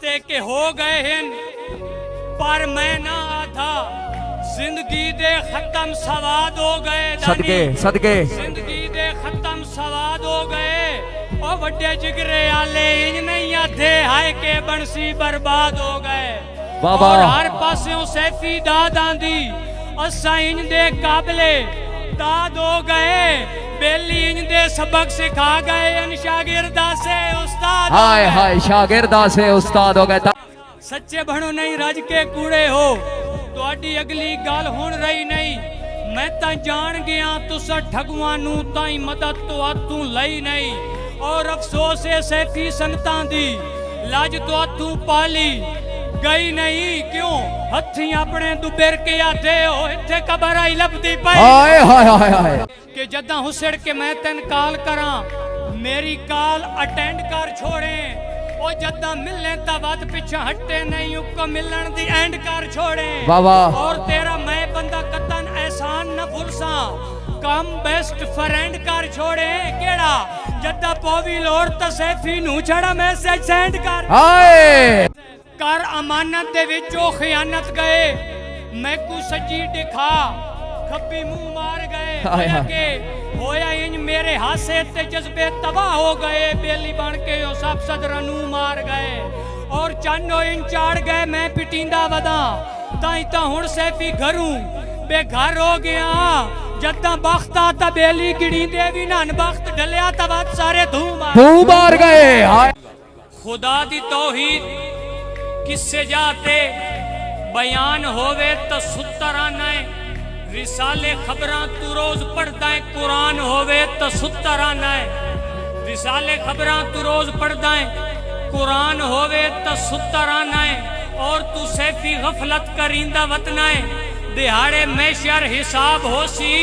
रस्ते के हो गए हैं पर मैं ना आधा जिंदगी दे खत्म सवाद हो गए सदके सदके जिंदगी दे खत्म सवाद हो गए ओ बड़े जिगरे आले इंज नहीं आधे हाय के बनसी बर्बाद हो गए बाबा और हर पासों सैफी दाद आंदी असा इंज दे काबले दाद हो गए बेली इंज दे सबक सिखा गए इन शागिर्दा से उस्ताद हाय हाय शागिर्दा से उस्ताद हो गए सच्चे बनो नहीं रज के कूड़े हो ਤੁਹਾਡੀ ਅਗਲੀ ਗੱਲ ਹੁਣ ਰਹੀ ਨਹੀਂ मैं ਤਾਂ ਜਾਣ ਗਿਆ ਤੁਸਾਂ ਠਗਵਾਂ ਨੂੰ ਤਾਈ ਮਦਦ ਤੁਹਾਤੋਂ ਲਈ ਨਹੀਂ ਔਰ ਅਫਸੋਸ ਹੈ ਸੈਫੀ ਸੰਗਤਾਂ ਦੀ ਲਾਜ ਤੁਹਾਤੋਂ ਪਾਲੀ ਗਈ ਨਹੀਂ ਕਿਉਂ ਹੱਥੀ ਆਪਣੇ ਦੁਬੇਰ ਕੇ ਆਦੇ ਹੋ ਇੱਥੇ ਕਬਰ ਆਈ ਲੱਭਦੀ ਪਈ ਹਾਏ ਹਾਏ ਹਾਏ ਹਾਏ ਕਿ ਜਦਾਂ ਹੁਸੜ ਕੇ ਮੈਂ ਤੈਨੂੰ ਕਾਲ ਕਰਾਂ ਮੇਰੀ ਕਾਲ ਅਟੈਂਡ ਕਰ ਛੋੜੇ ओ जदा मिलने ता बात पीछे हटे नहीं उको मिलन दी एंड कर छोड़े बाबा और तेरा मैं बंदा कतन एहसान न भूलसा कम बेस्ट फ्रेंड कर छोड़े केड़ा जदा पौवी लोड़ ता सैफी नु छड़ा मैसेज सेंड कर हाय कर अमानत दे विचों खयानत गए मैं को सजी दिखा खब्बी मुंह मार गए के होया इंज मेरे हासे ते जज्बे तबाह हो गए बेली बन के ओ सब सदरा नू मार गए और चानो इन चाड़ गए मैं पिटिंदा वदा ताई ता हुण सैफी घरू बेघर हो गया जदा बख्ता ता बेली गिड़ी दे भी नन बख्त ढलिया ता बात सारे धूम मार गए हाय खुदा दी तौहीद किससे जाते बयान होवे तो सुतराना है रिसाले खबरां तू रोज पढ़दा है कुरान होवे तो सुतराना है रिसाले खबरां तू रोज पढ़दा है कुरान होवे तो सुतराना है और तू सैफी गफलत करींदा वतना है दिहाड़े मैशर हिसाब होसी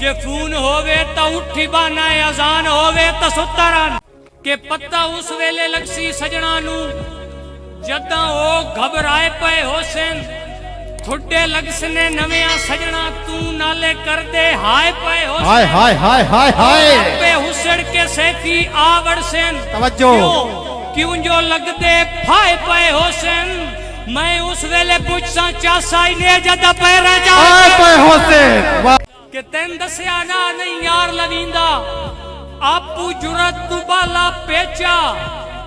जे फोन होवे तो उठी बाना है अजान होवे तो सुतराना के पत्ता उस वेले लगसी सजना नू जदा ओ घबराए पे होसन थोड़े लगसने नविया सजना तू नाले कर दे हाय पे हो हाय हाय हाय हाय हाय पे हुसड़ के सैफी आवड़ सेन तवज्जो क्यों जो लग दे फाय पे होसन मैं उस वेले पूछसा चासाई ने जदा पैरा जा हाय पे होसन के तेन दसया ना नहीं यार लविंदा आपू जुरत तू बाला पेचा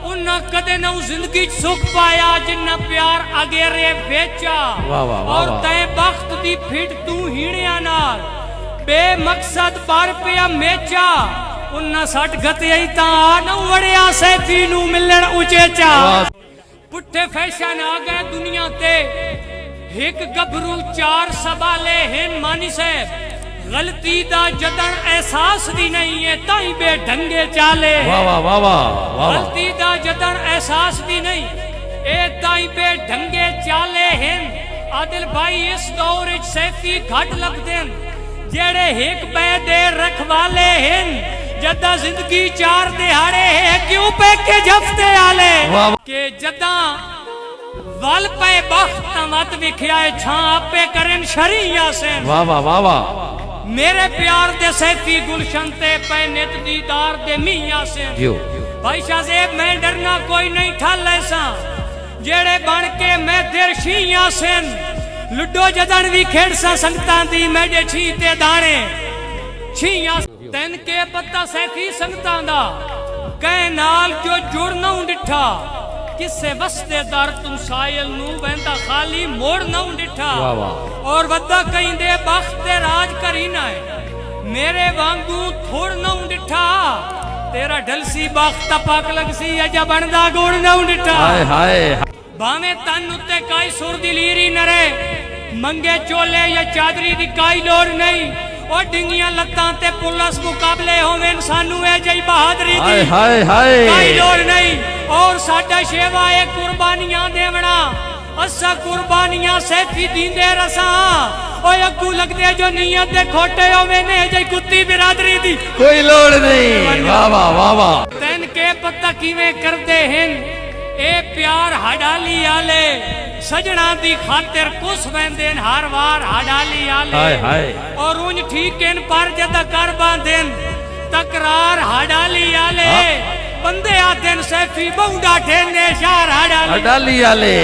उन्ना कदे न जिंदगी सुख पाया जिन्ना प्यार अगेरे बेचा और तय बख्त दी फिट तू हीणिया नाल बेमकसद पर पिया मेचा उन्ना सट गतई ता न वड़िया सैफी नु मिलन उचेचा पुट्ठे फैशन आ गए दुनिया ते एक गभरू चार सवाले हैं मानी से गलती दा जदन एहसास दी नहीं है ताई बे ढंगे चाले वाह वाह वाह वाह गलती दा जदन एहसास दी नहीं ए ताई बे ढंगे चाले हैं आदिल भाई इस दौर विच सैफी घट लभदेन जेड़े एक बे दे रखवाले हैं जदा जिंदगी चार दिहाड़े है क्यों पे के जफ्ते आले के जदा वल पे बख्त मत विखिया छां आपे करन शरिया से वाह वाह वाह वाह मेरे प्यार दे सैफी गुलशन ते पे नित दीदार दे मियां से भाई शाहजेब मैं डरना कोई नहीं ठल ऐसा जेड़े बन के मैं तेर शिया सेन लुडो जदन भी खेड़ सा संगतां दी मैं जे छी ते दाने छिया तन के पत्ता सैफी संगतां दा कै नाल जो जुड़ न डिठा किसे वस्ते दर तुम सायल नू वेंदा खाली मोड़ न डिठा और वद्दा कहीं दे बख्त राज करीना है मेरे वांगू थोड़ न डिठा तेरा ढलसी बख्त पाक लगसी अजा बनदा गुड़ न डिठा हाय हाय भावे तन उत्ते काई सुर दी लीरी नरे मंगे चोले या चादरी दी काई लोड़ नहीं ओ डिंगियां लत्तां ते पुलिस मुकाबले होवेन सानू ए जई बहादुरी दी हाय हाय काई लोड़ नहीं और साडा शेवा ए कुर्बानियां देवना असा कुर्बानियां सैफी दींदे रसा ओए अग्गू लगदे जो नियत दे खोटे होवे ने जई कुत्ती बिरादरी दी कोई लोड़ नहीं वाह वाह वाह वाह तन के पता किवें करदे हैं ए प्यार हडाली आले सजना दी खातिर कुछ वेंदेन हर वार हडाली आले हाय हाय और उन ठीक इन पर जदा कर बांधेन तकरार हडाली आले बंदे आते सैफी बहु डाठे ने शार अडाली आले